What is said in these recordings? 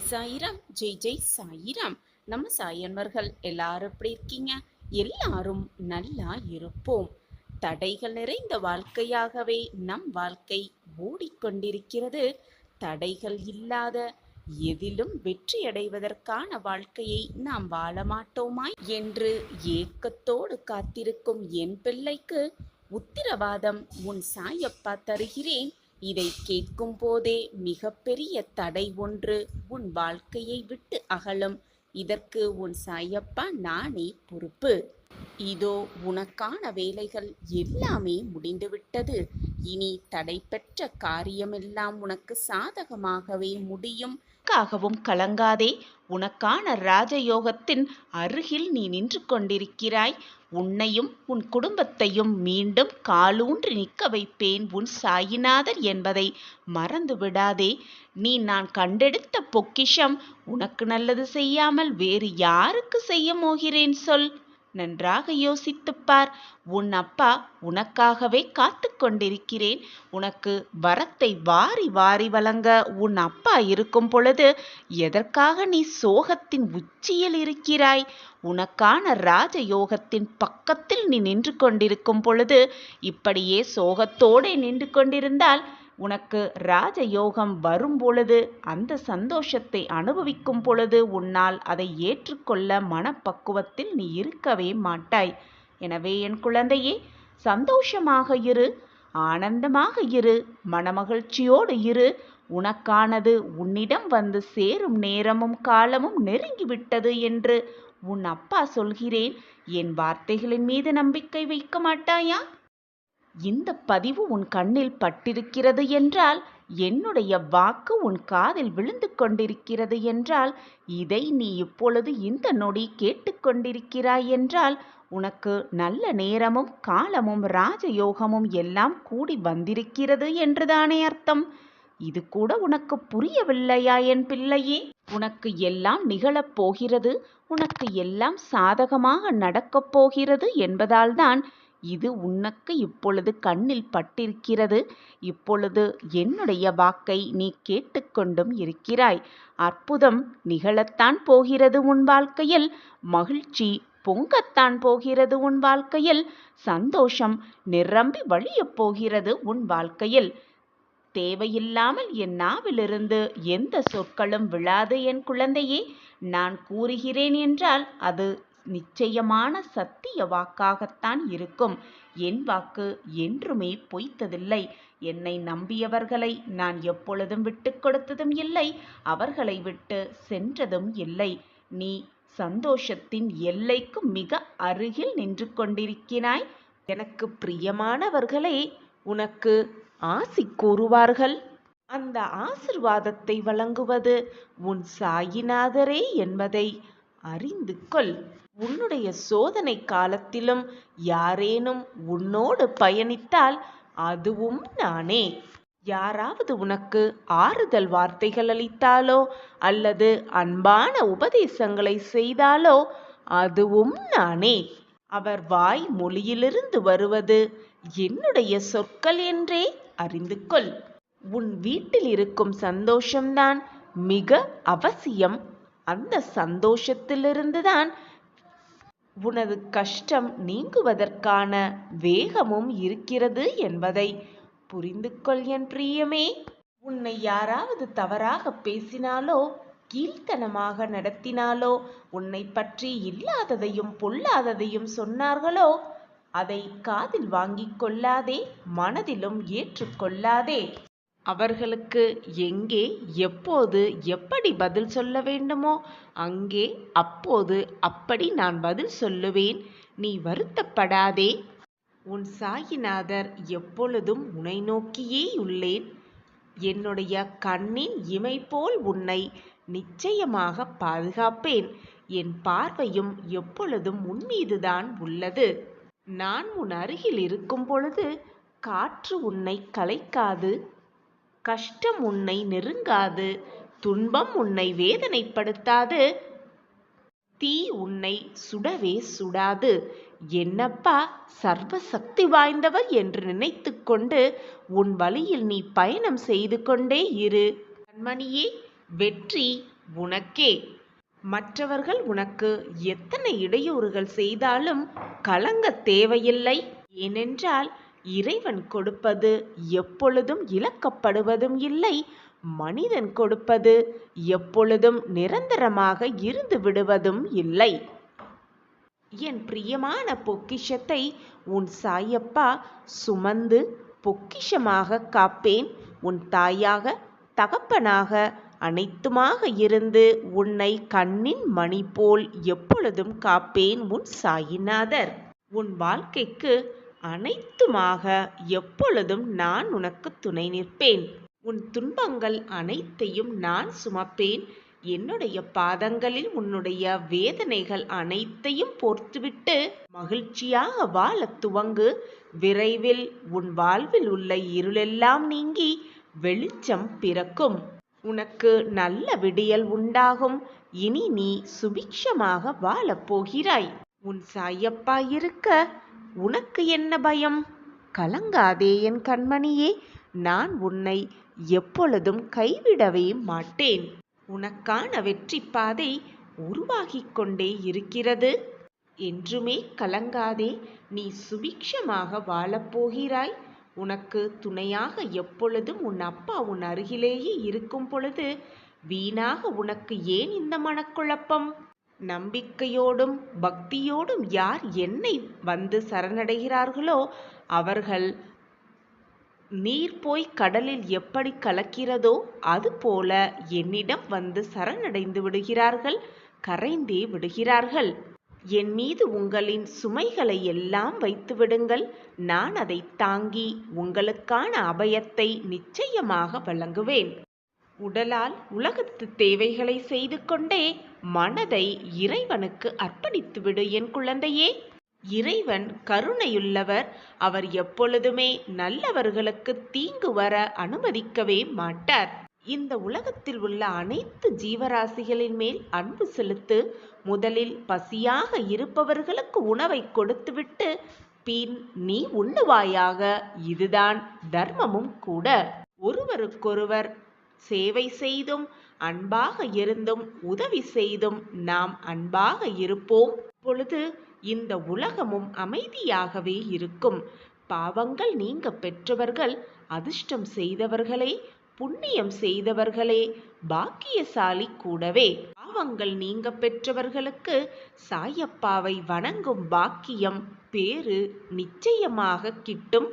சாயிராம். ஜெய் ஜெய் சாயிராம். நம்ம சாயன்வர்கள் எல்லாரும் எப்படி இருக்கீங்க? எல்லாரும் நல்லா இருப்போம். தடைகள் நிறைந்த வாழ்க்கையாகவே நம் வாழ்க்கை ஓடிக்கொண்டிருக்கிறது. தடைகள் இல்லாத எதிலும் வெற்றியடைவதற்கான வாழ்க்கையை நாம் வாழ மாட்டோமாய் என்று ஏக்கத்தோடு காத்திருக்கும் என் பிள்ளைக்கு உத்திரவாதம் உன் சாயப்பா தருகிறேன். இதை கேட்கும் போதே மிகப்பெரிய தடை ஒன்று உன் வாழ்க்கையை விட்டு அகலும். இதற்கு உன் சாயப்பா நானே பொறுப்பு. இதோ உனக்கான வேலைகள் எல்லாமே முடிந்துவிட்டது. இனி தடை பெற்ற காரியமெல்லாம் உனக்கு சாதகமாகவே முடியும். கலங்காதே. உனக்கான ராஜயோகத்தின் அருகில் நீ நின்று கொண்டிருக்கிறாய். உன்னையும் உன் குடும்பத்தையும் மீண்டும் காலூன்றி நிற்க வைப்பேன் உன் சாயிநாதர் என்பதை மறந்து விடாதே. நான் கண்டெடுத்த பொக்கிஷம் உனக்கு நல்லது செய்யாமல் வேறு யாருக்கு செய்ய போகிறேன் சொல்? நன்றாக யோசித்துப்பார். உன் அப்பா உனக்காகவே காத்து கொண்டிருக்கிறேன். உனக்கு வரத்தை வாரி வாரி வழங்க உன் அப்பா இருக்கும் பொழுது எதற்காக நீ சோகத்தின் உச்சியில் இருக்கிறாய்? உனக்கான ராஜயோகத்தின் பக்கத்தில் நீ நின்று கொண்டிருக்கும் பொழுது இப்படியே சோகத்தோடு நின்று கொண்டிருந்தால் உனக்கு ராஜயோகம் வரும் பொழுது, அந்த சந்தோஷத்தை அனுபவிக்கும் பொழுது உன்னால் அதை ஏற்றுக்கொள்ள மனப்பக்குவத்தில் நீ இருக்கவே மாட்டாய். எனவே என் குழந்தையே, சந்தோஷமாக இரு, ஆனந்தமாக இரு, மனமகிழ்ச்சியோடு இரு. உனக்கானது உன்னிடம் வந்து சேரும் நேரமும் காலமும் நெருங்கிவிட்டது என்று உன் அப்பா சொல்கிறேன். என் வார்த்தைகளின் மீது நம்பிக்கை வைக்க மாட்டாயா? இந்த பதிவு உன் கண்ணில் பட்டிருக்கிறது என்றால், என்னுடைய வாக்கு உன் காதில் விழுந்து கொண்டிருக்கிறது என்றால், இதை நீ இப்பொழுது இந்த நொடி கேட்டுக்கொண்டிருக்கிறாய் என்றால், உனக்கு நல்ல நேரமும் காலமும் ராஜயோகமும் எல்லாம் கூடி வந்திருக்கிறது என்றுதானே அர்த்தம். இது கூட உனக்கு புரியவில்லையா என் பிள்ளையே? உனக்கு எல்லாம் நிகழப் போகிறது, உனக்கு எல்லாம் சாதகமாக நடக்கப் போகிறது என்பதால்தான் இது உனக்கு இப்பொழுது கண்ணில் பட்டிருக்கிறது. இப்பொழுது என்னுடைய வாக்கை நீ கேட்டுக்கொண்டும் இருக்கிறாய். அற்புதம் நிகழத்தான் போகிறது உன் வாழ்க்கையில். மகிழ்ச்சி பொங்கத்தான் போகிறது உன் வாழ்க்கையில். சந்தோஷம் நிரம்பி வழியப் போகிறது உன் வாழ்க்கையில். தேவையில்லாமல் என் நாவிலிருந்து எந்த சொற்களும் விழாது என் குழந்தையே. நான் கூறுகிறேன் என்றால் அது நிச்சயமான சத்திய வாக்காகத்தான் இருக்கும். என் வாக்கு என்றுமே பொய்த்ததில்லை. என்னை நம்பியவர்களை நான் எப்பொழுதும் விட்டு கொடுத்ததும் இல்லை, அவர்களை விட்டு சென்றதும் இல்லை. நீ சந்தோஷத்தின் எல்லைக்கு மிக அருகில் நின்று கொண்டிருக்கிறாய். எனக்கு பிரியமானவர்களே உனக்கு ஆசி கூறுவார்கள். அந்த ஆசிர்வாதத்தை வழங்குவது உன் சாயிநாதரே என்பதை அறிந்து கொள். உன்னுடைய சோதனை காலத்திலும் யாரேனும் உன்னோடு பயணித்தால் அதுவும் நானே. யாராவது உனக்கு ஆறுதல் வார்த்தைகள் அளித்தாலோ அல்லது அன்பான உபதேசங்களை செய்தாலோ அதுவும் நானே. அவர் வாய் மொழியிலிருந்து வருவது என்னுடைய சொற்கள் என்றே அறிந்து கொள். உன் வீட்டில் இருக்கும் சந்தோஷம்தான் மிக அவசியம். அந்த சந்தோஷத்திலிருந்துதான் உனது கஷ்டம் நீங்குவதற்கான வேகமும் இருக்கிறது என்பதை புரிந்து கொள் என் பிரியமே. உன்னை யாராவது தவறாக பேசினாலோ கீழ்த்தனமாக நடத்தினாலோ உன்னை பற்றி இல்லாததையும் பொல்லாததையும் சொன்னார்களோ அதை காதில் வாங்கிக் கொள்ளாதே, மனதிலும் ஏற்றுக்கொள்ளாதே. அவர்களுக்கு எங்கே எப்போது எப்படி பதில் சொல்ல வேண்டுமோ அங்கே அப்போது அப்படி நான் பதில் சொல்லுவேன். நீ வருத்தப்படாதே. உன் சாயிநாதர் எப்பொழுதும் உன்னை நோக்கியே உள்ளேன். என்னுடைய கண்ணின் இமை போல் உன்னை நிச்சயமாக பாதுகாப்பேன். என் பார்வையும் எப்பொழுதும் உன் மீதுதான் உள்ளது. நான் உன் அருகில் இருக்கும் பொழுது காற்று உன்னை கலைக்காது, கஷ்டம் உன்னை நெருங்காது, துன்பம் உன்னை வேதனைப்படுத்தாது, தீ உன்னை சுடவே சுடாது. என்னப்பா சர்வ சக்தி வாய்ந்தவர் என்று நினைத்து கொண்டு உன் வழியில் நீ பயணம் செய்து கொண்டே இரு. கண்மணியே, வெற்றி உனக்கே. மற்றவர்கள் உனக்கு எத்தனை இடையூறுகள் செய்தாலும் கலங்கத் தேவையில்லை. ஏனென்றால் இறைவன் கொடுப்பது எப்பொழுதும் இழக்கப்படுவதும் இல்லை. மனிதன் கொடுப்பது எப்பொழுதும் நிரந்தரமாக இருந்து விடுவதும் இல்லை. என் பிரியமான பொக்கிஷத்தை உன் சாயப்பா சுமந்து பொக்கிஷமாக காப்பேன். உன் தாயாக தகப்பனாக அனைத்துமாக இருந்து உன்னை கண்ணின் மணி போல் எப்பொழுதும் காப்பேன் உன் சாயிநாதர். உன் வாழ்க்கைக்கு அனைத்துமாக எப்பொழுதும் நான் உனக்கு துணை நிற்பேன். உன் துன்பங்கள் அனைத்தையும் நான் சுமப்பேன். என்னுடைய பாதங்களில் உன்னுடைய வேதனைகள் அனைத்தையும் போர்த்துவிட்டு மகிழ்ச்சியாக வாழ துவங்கு. விரைவில் உன் வாழ்வில் உள்ள இருளெல்லாம் நீங்கி வெளிச்சம் பிறக்கும். உனக்கு நல்ல விடியல் உண்டாகும். இனி நீ சுபிக்ஷமாக வாழப் போகிறாய். உன் சாயப்பா இருக்க உனக்கு என்ன பயம்? கலங்காதே என் கண்மணியே. நான் உன்னை எப்பொழுதும் கைவிடவே மாட்டேன். உனக்கான வெற்றி பாதை உருவாகிக் கொண்டே இருக்கிறது. என்றுமே கலங்காதே. நீ சுபிக்ஷமாக வாழப்போகிறாய். உனக்கு துணையாக எப்பொழுதும் உன் அப்பா உன் அருகிலேயே இருக்கும் பொழுது வீணாக உனக்கு ஏன் இந்த மனக்குழப்பம்? நம்பிக்கையோடும் பக்தியோடும் யார் என்னை வந்து சரணடைகிறார்களோ அவர்கள் நீர் போய் கடலில் எப்படி கலக்கிறதோ அதுபோல என்னிடம் வந்து சரணடைந்து விடுகிறார்கள், கரைந்தே விடுகிறார்கள். என் மீது உங்களின் சுமைகளை எல்லாம் வைத்து விடுங்கள். நான் அதை தாங்கி உங்களுக்கான அபயத்தை நிச்சயமாக வழங்குவேன். உடலால் உலகத்து தேவைகளை செய்து கொண்டே மனதை இறைவனுக்கு அர்ப்பணித்துவிடு என் குழந்தையே. இறைவன் கருணையுள்ளவர். அவர் எப்பொழுதுமே நல்லவர்களுக்கு தீங்கு வர அனுமதிக்கவே மாட்டார். இந்த உலகத்தில் உள்ள அனைத்து ஜீவராசிகளின் மேல் அன்பு செலுத்து. முதலில் பசியாக இருப்பவர்களுக்கு உணவை கொடுத்துவிட்டு பின் நீ உண்ணுவாயாக. இதுதான் தர்மமும் கூட. ஒருவருக்கொருவர் சேவை செய்தும் அன்பாக இருந்தும் உதவி செய்தும் நாம் அன்பாக இருப்போம். பொழுது இந்த உலகமும் அமைதியாகவே இருக்கும். பாவங்கள் நீங்க பெற்றவர்கள் அதிர்ஷ்டம் செய்தவர்களே, புண்ணியம் செய்தவர்களே, பாக்கியசாலி கூடவே. பாவங்கள் நீங்க பெற்றவர்களுக்கு சாயப்பாவை வணங்கும் பாக்கியம் பேறு நிச்சயமாக கிட்டும்.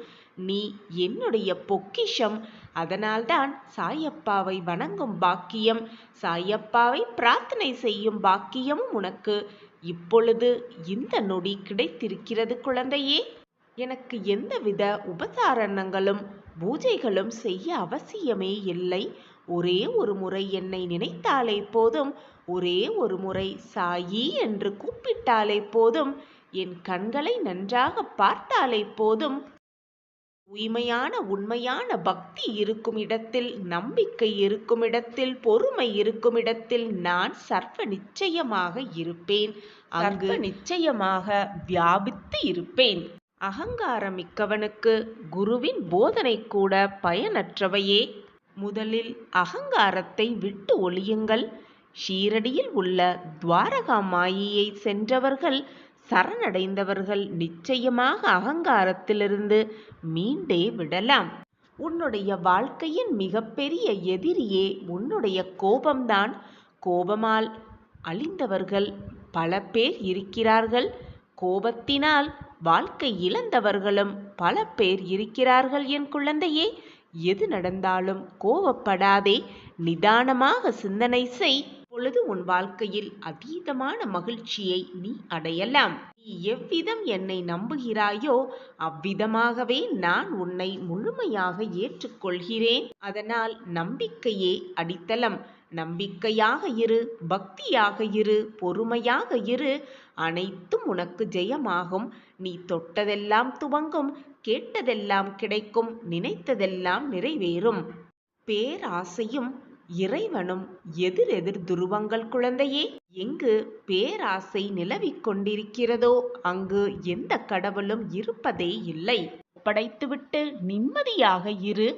நீ என்னுடைய பொக்கிஷம். அதனால்தான் சாயப்பாவை வணங்கும் பாக்கியம், சாயப்பாவை பிரார்த்தனை செய்யும் பாக்கியமும் உனக்கு இப்பொழுது இந்த நொடி கிடைத்திருக்கிறது குழந்தையே. எனக்கு எந்தவித உபசாரணங்களும் பூஜைகளும் செய்ய அவசியமே இல்லை. ஒரே ஒரு முறை என்னை நினைத்தாலே போதும். ஒரே ஒரு முறை சாயி என்று கூப்பிட்டாலே போதும். என் கண்களை நன்றாக பார்த்தாலே போதும். தூய்மையான உண்மையான பக்தி இருக்கும் இடத்தில், நம்பிக்கை இருக்கும் இடத்தில், பொறுமை இருக்கும் இடத்தில் நான் சர்வ நிச்சயமாக இருப்பேன். அங்கு நிச்சயமாக வியாபித்து இருப்பேன். அகங்காரமிக்கவனுக்கு குருவின் போதனை கூட பயனற்றவையே. முதலில் அகங்காரத்தை விட்டு ஒழியுங்கள். ஷீரடியில் உள்ள துவாரகா மாயியை சென்றவர்கள், சரணடைந்தவர்கள் நிச்சயமாக அகங்காரத்திலிருந்து மீண்டே விடலாம். உன்னுடைய வாழ்க்கையின் மிகப்பெரிய எதிரியே உன்னுடைய கோபம்தான். கோபமால் அழிந்தவர்கள் பல பேர் இருக்கிறார்கள். கோபத்தினால் வாழ்க்கை இழந்தவர்களும் பல பேர் இருக்கிறார்கள். என் குழந்தையே, எது நடந்தாலும் கோபப்படாதே. நிதானமாக சிந்தனை செய். பொழுது உன் வாழ்க்கையில் அதீதமான மகிழ்ச்சியை நீ அடையலாம். நீ எவ்விதம் என்னை நம்புகிறாயோ அவ்விதமாகவே நான் உன்னை முழுமையாக ஏற்றுக்கொள்கிறேன். அதனால் நம்பிக்கையே அடித்தளம். நம்பிக்கையாக இரு, பக்தியாக இரு, பொறுமையாக இரு. அனைத்தும் உனக்கு ஜெயமாகும். நீ தொட்டதெல்லாம் துவங்கும், கேட்டதெல்லாம் கிடைக்கும், நினைத்ததெல்லாம் நிறைவேறும். பேராசையும் இறைவனும் எதிரெதிர் துருவங்கள் குழந்தையே. எங்கு பேராசை நிலவிக் கொண்டிருக்கிறதோ அங்கு எந்த கடவுளும் இருப்பதே இல்லை. படைத்துவிட்டு நிம்மதியாக இரு.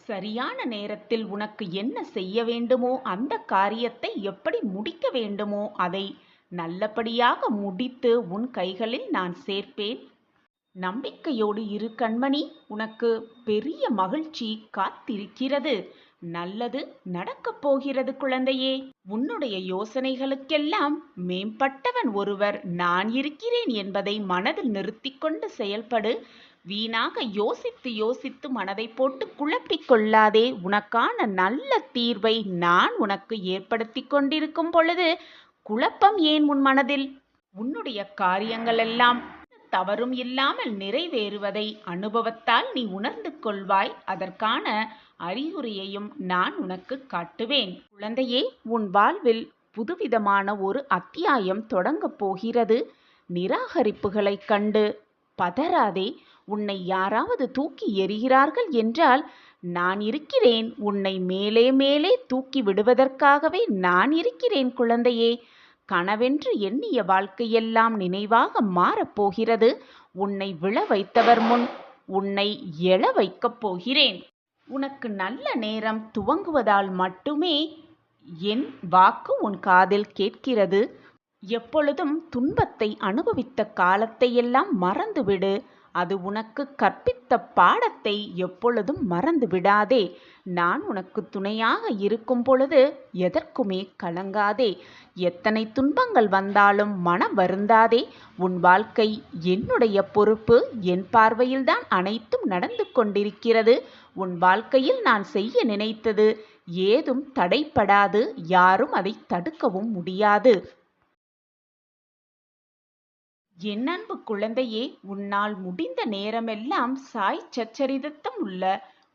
சரியான நேரத்தில் உனக்கு என்ன செய்ய வேண்டுமோ அந்த காரியத்தை எப்படி முடிக்க வேண்டுமோ அதை நல்லபடியாக முடித்து உன் கைகளில் நான் சேர்ப்பேன். நம்பிக்கையோடு இரு கண்மணி. உனக்கு பெரிய மகிழ்ச்சி காத்திருக்கிறது. நல்லது நடக்கப் போகிறது குழந்தையே. உன்னுடைய யோசனைகளுக்கெல்லாம் மேம்பட்டவன் ஒருவர் நான் இருக்கிறேன் என்பதை மனதில் நிறுத்திக் கொண்டு செயல்படு. வீணாக யோசித்து யோசித்து மனதை போட்டு குழப்பிக் கொள்ளாதே. உனக்கான நல்ல தீர்வை நான் உனக்கு ஏற்படுத்தி கொண்டிருக்கும் பொழுது குழப்பம் ஏன் உன் மனதில்? உன்னுடைய காரியங்கள் எல்லாம் தவறும் இல்லாமல் நிறைவேறுவதை அனுபவத்தால் நீ உணர்ந்து கொள்வாய். அதற்கான அறிகுறியையும் நான் உனக்கு காட்டுவேன். குழந்தையே, உன் வாழ்வில் புதுவிதமான ஒரு அத்தியாயம் தொடங்கப் போகிறது. நிராகரிப்புகளைக் கண்டு பதறாதே. உன்னை யாராவது தூக்கி எறிகிறார்கள் என்றால் நான் இருக்கிறேன். உன்னை மேலே மேலே தூக்கி விடுவதற்காகவே நான் இருக்கிறேன் குழந்தையே. கனவென்று எண்ணிய வாழ்க்கையெல்லாம் நினைவாக மாறப்போகிறது. உன்னை விழ வைத்தவர் முன் உன்னை எழ வைக்கப் போகிறேன். உனக்கு நல்ல நேரம் துவங்குவதால் மட்டுமே என் வாக்கு உன் காதில் கேட்கிறது. எப்பொழுதும் துன்பத்தை அனுபவித்த காலத்தையெல்லாம் மறந்துவிடு. அது உனக்கு கற்பித்த பாடத்தை எப்பொழுதும் மறந்து விடாதே. நான் உனக்கு துணையாக இருக்கும் பொழுது எதற்குமே கலங்காதே. எத்தனை துன்பங்கள் வந்தாலும் மனம் வருந்தாதே. உன் வாழ்க்கை என்னுடைய பொறுப்பு. என் பார்வையில்தான் அனைத்தும் நடந்து கொண்டிருக்கிறது. உன் வாழ்க்கையில் நான் செய்ய நினைத்தது ஏதும் தடைப்படாது. யாரும் அதை தடுக்கவும் முடியாது. என் அன்பு குழந்தையே, உன்னால் முடிந்த நேரமெல்லாம் சாய் சச்சரிதத்தம் உள்ள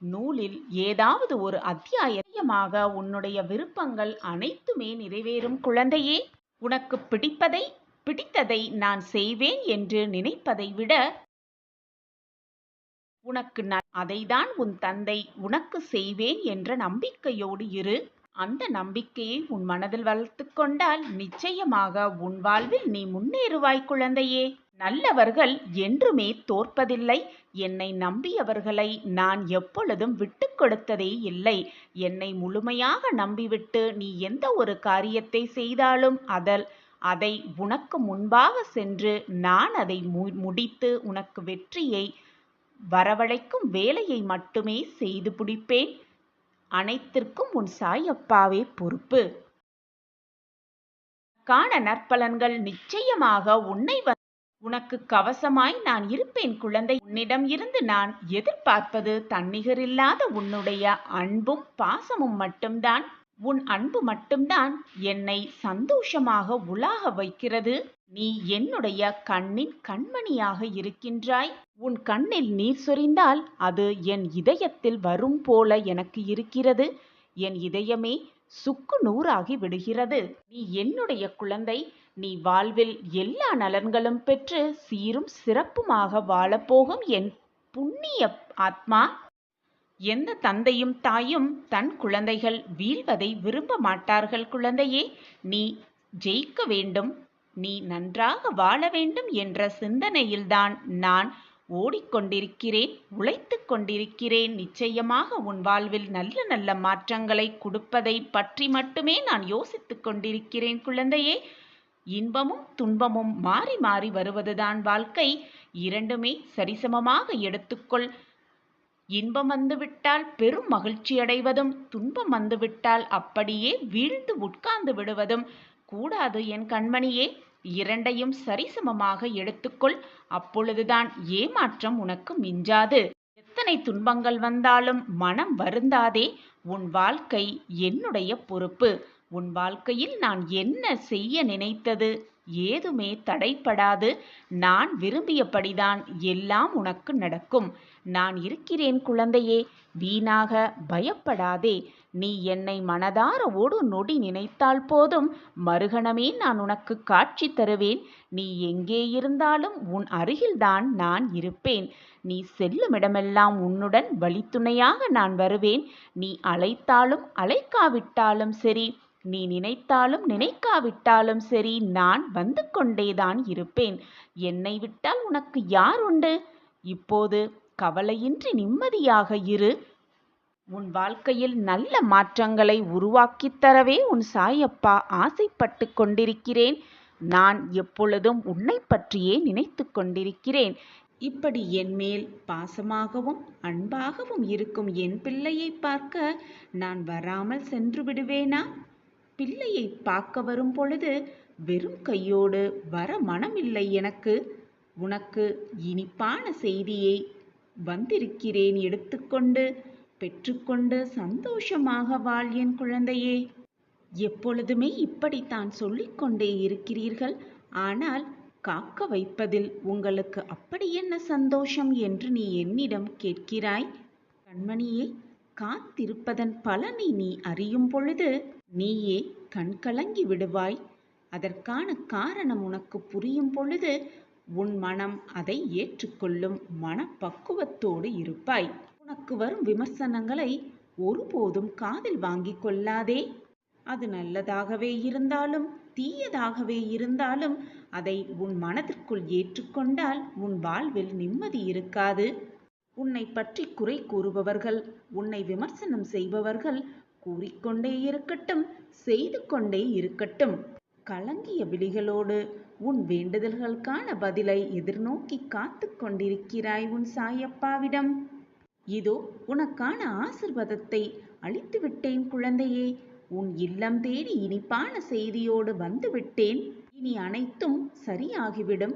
நூலில் ஏதாவது ஒரு அத்தியாயமாக உன்னுடைய விருப்பங்கள் அனைத்துமே நிறைவேறும் குழந்தையே. உனக்கு பிடித்ததை நான் செய்வேன் என்று நினைப்பதை விட உனக்கு அதைதான் உன் தந்தை உனக்கு செய்வேன் என்ற நம்பிக்கையோடு இரு. அந்த நம்பிக்கையை உன் மனதில் வளர்த்து கொண்டால் நிச்சயமாக உன் வாழ்வில் நீ முன்னேறுவாய் குழந்தையே. நல்லவர்கள் என்றுமே தோற்பதில்லை. என்னை நம்பியவர்களை நான் எப்பொழுதும் விட்டு கொடுத்ததே இல்லை. என்னை முழுமையாக நம்பிவிட்டு நீ எந்த ஒரு காரியத்தை செய்தாலும் அதை உனக்கு முன்பாக சென்று நான் அதை முடித்து உனக்கு வெற்றியை வரவழைக்கும் வேலையை மட்டுமே செய்து முடிப்பேன். அனைத்திற்கும் உன் சாயப்பாவே பொறுப்பு. காண நற்பலன்கள் நிச்சயமாக உனக்கு கவசமாய் நான் இருப்பேன் குழந்தை. உன்னிடம் இருந்து நான் எதிர்பார்ப்பது தன்னிகரில்லாத உன்னுடைய அன்பும் பாசமும் மட்டும்தான். உன் அன்பு மட்டும்தான் என்னை சந்தோஷமாக உலாக வைக்கிறது. நீ என்னுடைய கண்ணின் கண்மணியாக இருக்கின்றாய். உன் கண்ணில் நீர் சொரிந்தால் அது என் இதயத்தில் வரும் போல எனக்கு இருக்கிறது. என் இதயமே சுக்கு நூறாகி விடுகிறது. நீ என்னுடைய குழந்தை. நீ வாழ்வில் எல்லா நலன்களும் பெற்று சீரும் சிறப்புமாக வாழப்போகும் என் புண்ணிய ஆத்மா. எந்த தந்தையும் தாயும் தன் குழந்தைகள் வீழ்வதை விரும்ப மாட்டார்கள் குழந்தையே. நீ ஜெயிக்க வேண்டும், நீ நன்றாக வாழ வேண்டும் என்ற சிந்தனையில்தான் நான் ஓடிக்கொண்டிருக்கிறேன், உழைத்து கொண்டிருக்கிறேன். நிச்சயமாக உன் வாழ்வில் நல்ல நல்ல மாற்றங்களை கொடுப்பதை பற்றி மட்டுமே நான் யோசித்து கொண்டிருக்கிறேன் குழந்தையே. இன்பமும் துன்பமும் மாறி மாறி வருவதுதான் வாழ்க்கை. இரண்டுமே சரிசமமாக எடுத்துக்கொள். இன்பம் வந்துவிட்டால் பெரும் மகிழ்ச்சி அடைவதும், துன்பம் வந்துவிட்டால் அப்படியே வீழ்ந்து உட்கார்ந்து விடுவதும் கூடாது என் கண்மணியே. இரண்டையும் சரிசமமாக எடுத்துக்கொள். அப்பொழுதுதான் ஏமாற்றம் உனக்கு மிஞ்சாது. எத்தனை துன்பங்கள் வந்தாலும் மனம் வருந்தாதே. உன் வாழ்க்கை என்னுடைய பொறுப்பு. உன் வாழ்க்கையில் நான் என்ன செய்ய நினைத்தது ஏதுமே தடைப்படாது. நான் விரும்பியபடிதான் எல்லாம் உனக்கு நடக்கும். நான் இருக்கிறேன் குழந்தையே. வீணாக பயப்படாதே. நீ என்னை மனதார ஒரு நொடி நினைத்தால் போதும், மறுகணமே நான் உனக்கு காட்சி தருவேன். நீ எங்கே இருந்தாலும் உன் அருகில்தான் நான் இருப்பேன். நீ செல்லுமிடமெல்லாம் உன்னுடன் வழித்துணையாக நான் வருவேன். நீ அழைத்தாலும் அழைக்காவிட்டாலும் சரி, நீ நினைத்தாலும் நினைக்காவிட்டாலும் சரி, நான் வந்து கொண்டேதான் இருப்பேன். என்னை விட்டால் உனக்கு யார் உண்டு? இப்போது கவலையின்றி நிம்மதியாக இரு. உன் வாழ்க்கையில் நல்ல மாற்றங்களை உருவாக்கித் தரவே உன் சாயப்பா ஆசைப்பட்டு கொண்டிருக்கிறேன். நான் எப்பொழுதும் உன்னை பற்றியே நினைத்து கொண்டிருக்கிறேன். இப்படி என்மேல் பாசமாகவும் அன்பாகவும் இருக்கும் என் பிள்ளையை பார்க்க நான் வராமல் சென்று விடுவேனா? பிள்ளையை பார்க்க வரும் பொழுது வெறும் கையோடு வர மனமில்லை எனக்கு. உனக்கு இனிப்பான செய்தியை வந்திருக்கிறேன், எடுத்துக்கொண்டு பெற்றுக்கொண்டு சந்தோஷமாக வாழ் என் குழந்தையே. எப்பொழுதுமே இப்படித்தான் சொல்லிக்கொண்டே இருக்கிறீர்கள். ஆனால் காக்க வைப்பதில் உங்களுக்கு அப்படி என்ன சந்தோஷம் என்று நீ என்னிடம் கேட்கிறாய். கண்மணியே, காத்திருப்பதன் பலனை நீ அறியும் பொழுது நீயே கண்கலங்கி விடுவாய். அதற்கான காரணம் உனக்கு புரியும் பொழுது உன் மனம் அதை ஏற்றுக்கொள்ளும் மனப்பக்குவத்தோடு இருப்பாய். உனக்கு வரும் விமர்சனங்களை ஒருபோதும் காதில் வாங்கிக் கொள்ளாதே. அது நல்லதாகவே இருந்தாலும் தீயதாகவே இருந்தாலும் அதை உன் மனதிற்குள் ஏற்றுக்கொண்டால் உன் வாழ்வில் நிம்மதி இருக்காது. உன்னை பற்றி குறை கூறுபவர்கள், உன்னை விமர்சனம் செய்பவர்கள் கூறிக்கொண்டே இருக்கட்டும், செய்து கொண்டே இருக்கட்டும். கலங்கிய விழிகளோடு உன் வேண்டுதல்களுக்கான பதிலை எதிர்நோக்கி காத்து கொண்டிருக்கிறாய் உன் சாயப்பாவிடம். இதோ உனக்கான ஆசிர்வாதத்தை அளித்து விட்டேன் குழந்தையே. உன் இல்லம் தேடி இனிப்பான செய்தியோடு வந்து விட்டேன். இனி அனைத்தும் சரியாகிவிடும்.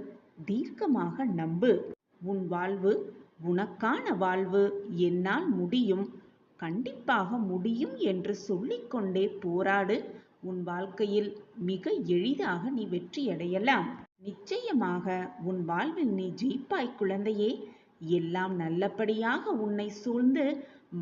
தீர்க்கமாக நம்பு. உன் வாழ்வு உனக்கான வாழ்வு. என்னால் முடியும், கண்டிப்பாக முடியும் என்று சொல்லிக்கொண்டே போராடு. உன் வாழ்க்கையில் மிக எளிதாக நீ வெற்றியடையலாம். நிச்சயமாக உன் வாழ்வில் நீ ஜெயிப்பாய் குழந்தையே. எல்லாம் நல்லபடியாக உன்னை சூழ்ந்து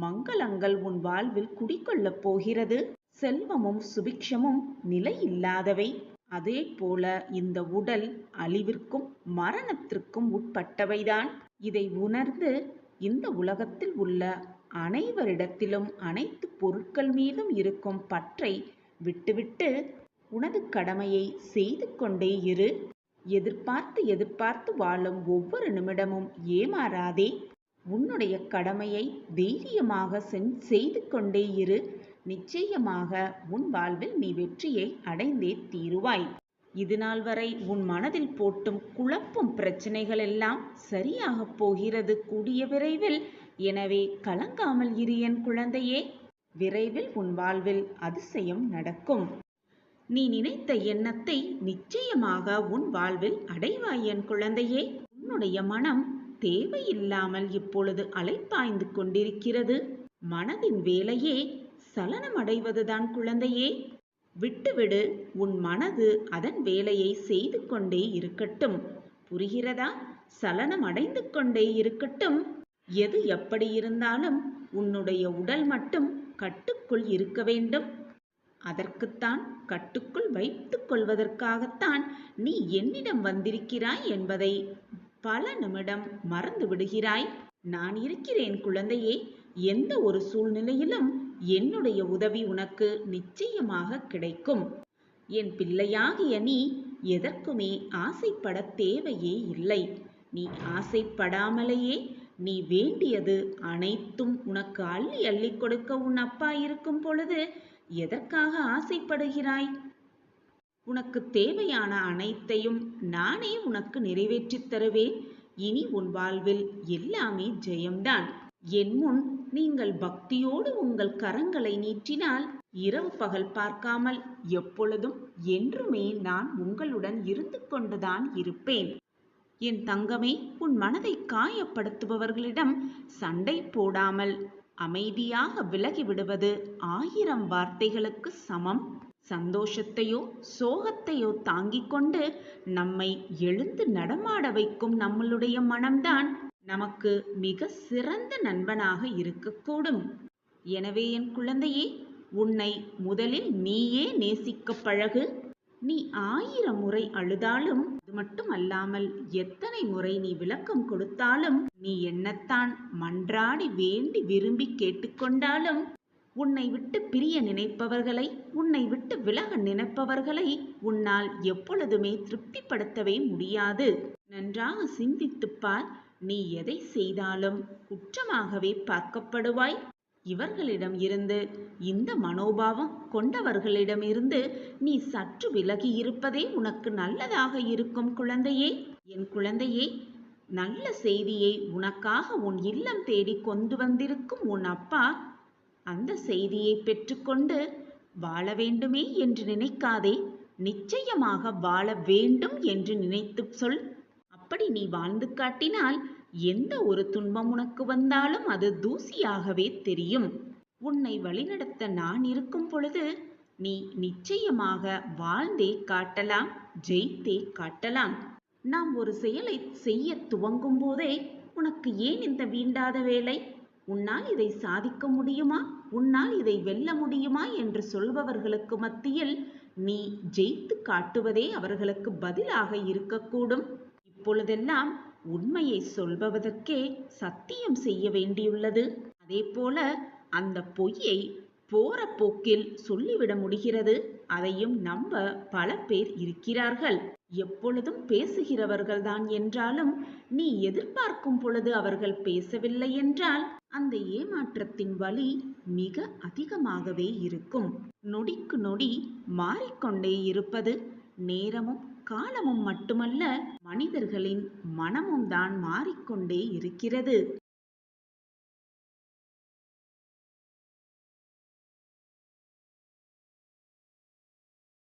மங்களங்கள் உன் வாழ்வில் குடிக்கொள்ளப் போகிறது. செல்வமும் சுபிக்ஷமும் நிலையில்லாதவை. அதே போல இந்த உடல் அழிவிற்கும் மரணத்திற்கும் உட்பட்டவைதான். இதை உணர்ந்து இந்த உலகத்தில் உள்ள அனைவரிடத்திலும் அனைத்து பொருட்கள் மீதும் இருக்கும் பற்றை விட்டுவிட்டு உனது கடமையை செய்து கொண்டே இரு. எதிர்பார்த்து எதிர்பார்த்து வாழும் ஒவ்வொரு நிமிடமும் ஏமாறாதே. உன்னுடைய கடமையை தைரியமாக செய்து கொண்டே இரு. நிச்சயமாக உன் வாழ்வில் நீ வெற்றியை அடைந்தே தீருவாய். இதுநாள் வரை உன் மனதில் போட்டும் குழப்பும் பிரச்சனைகள் எல்லாம் சரியாக போகிறது கூடிய விரைவில். எனவே கலங்காமல் இரு என் குழந்தையே. விரைவில் உன் வாழ்வில் அதிசயம் நடக்கும். நீ நினைத்த எண்ணத்தை நிச்சயமாக உன் வாழ்வில் அடைவாய் என் குழந்தையே. உன்னுடைய மனம் தேவையில்லாமல் இப்பொழுது அலைப்பாய்ந்து கொண்டிருக்கிறது. மனதின் வேலையே சலனம் அடைவதுதான் குழந்தையே. விட்டுவிடு. உன் மனது அதன் வேலையை செய்து கொண்டே இருக்கட்டும். புரிகிறதா? சலனம் அடைந்து கொண்டே இருக்கட்டும். எது எப்படி இருந்தாலும் உன்னுடைய உடல் மட்டும் கட்டுக்குள் இருக்க வேண்டும். அதற்குத்தான், கட்டுக்குள் வைத்துக் கொள்வதற்காகத்தான் நீ என்னிடம் வந்திருக்கிறாய் என்பதை பல நிமிடம் மறந்து விடுகிறாய். நான் இருக்கிறேன் குழந்தையே. எந்த ஒரு சூழ்நிலையிலும் என்னுடைய உதவி உனக்கு நிச்சயமாக கிடைக்கும். என் பிள்ளையாகிய நீ எதற்குமே ஆசைப்பட தேவையே இல்லை. நீ ஆசைப்படாமலேயே நீ வேண்டியது அனைத்தும் உனக்கு அள்ளி அள்ளி கொடுக்க உன் அப்பா இருக்கும் பொழுது எதற்காக ஆசைப்படுகிறாய்? உனக்கு தேவையான அனைத்தையும் நானே உனக்கு நிறைவேற்றித் தருவேன். இனி உன் வாழ்வில் எல்லாமே ஜெயம்தான். என் முன் நீங்கள் பக்தியோடு உங்கள் கரங்களை நீட்டினால் இரவு பகல் பார்க்காமல் எப்பொழுதும் என்றுமே நான் உங்களுடன் இருந்து கொண்டுதான் இருப்பேன். என் தங்கமே, உன் மனதை காயப்படுத்துபவர்களிடம் சண்டை போடாமல் அமைதியாக விலகி விடுவது 1000 வார்த்தைகளுக்கு சமம். சந்தோஷத்தையோ சோகத்தையோ தாங்கிக் கொண்டு நம்மை எழுந்து நடமாட வைக்கும் நம்மளுடைய மனம்தான் நமக்கு மிக சிறந்த நண்பனாக இருக்கக்கூடும். எனவே என் குழந்தையே, உன்னை முதலில் நீயே நேசிக்க பழகு. நீ 1000 முறை அழுதாலும், அது மட்டும் அல்லாமல் எத்தனை முறை நீ விளக்கம் கொடுத்தாலும், நீ என்னத்தான் மன்றாடி வேண்டி விரும்பி கேட்டுக்கொண்டாலும், உன்னை விட்டு பிரிய நினைப்பவர்களை, உன்னை விட்டு விலக நினைப்பவர்களை உன்னால் எப்பொழுதுமே திருப்திப்படுத்தவே முடியாது. நன்றாக சிந்தித்துப் பார். நீ எதை செய்தாலும் குற்றமாகவே பார்க்கப்படுவாய். இவர்களிடம் இருந்து, இந்த மனோபாவம் கொண்டவர்களிடமிருந்து நீ சற்று விலகி இருப்பதே உனக்கு நல்லதாக இருக்கும் குழந்தையே. என் குழந்தையே, நல்ல செய்தியை உனக்காக உன் இல்லம் தேடி கொண்டு வந்திருக்கும் உன் அப்பா அந்த செய்தியை பெற்றுக்கொண்டு வாழ வேண்டுமே என்று நினைக்காதே. நிச்சயமாக வாழ வேண்டும் என்று நினைத்து சொல். அப்படி நீ வாழ்ந்து காட்டினால் எந்த ஒரு துன்பம் உனக்கு வந்தாலும் அது தூசியாகவே தெரியும். உன்னை வழிநடத்த நான் இருக்கும் பொழுது நீ நிச்சயமாக வாழ்ந்தே காட்டலாம், ஜெயித்தே காட்டலாம். நாம் ஒரு செயலை செய்ய துவங்கும் போதே உனக்கு ஏன் இந்த வீண்டாத வேலை, உன்னால் இதை சாதிக்க முடியுமா, உன்னால் இதை வெல்ல முடியுமா என்று சொல்பவர்களுக்கு மத்தியில் நீ ஜெயித்து காட்டுவதே அவர்களுக்கு பதிலாக இருக்கக்கூடும். இப்பொழுதெல்லாம் உண்மையை சொல்பவதற்கே சத்தியம் செய்ய வேண்டியுள்ளது. அதே போல அந்த பொய்யை போற போக்கில் சொல்லிவிட முடிகிறது. அதையும் நம்ப பல பேர் இருக்கிறார்கள். எப்பொழுதும் பேசுகிறவர்கள்தான் என்றாலும் நீ எதிர்பார்க்கும் பொழுது அவர்கள் பேசவில்லை என்றால் அந்த ஏமாற்றத்தின் வலி மிக அதிகமாகவே இருக்கும். நொடிக்கு நொடி மாறிக்கொண்டே இருப்பது நேரமும் காலமும் மட்டுமல்ல, மனிதர்களின் மனமும் தான் மாறிக்கொண்டே இருக்கிறது.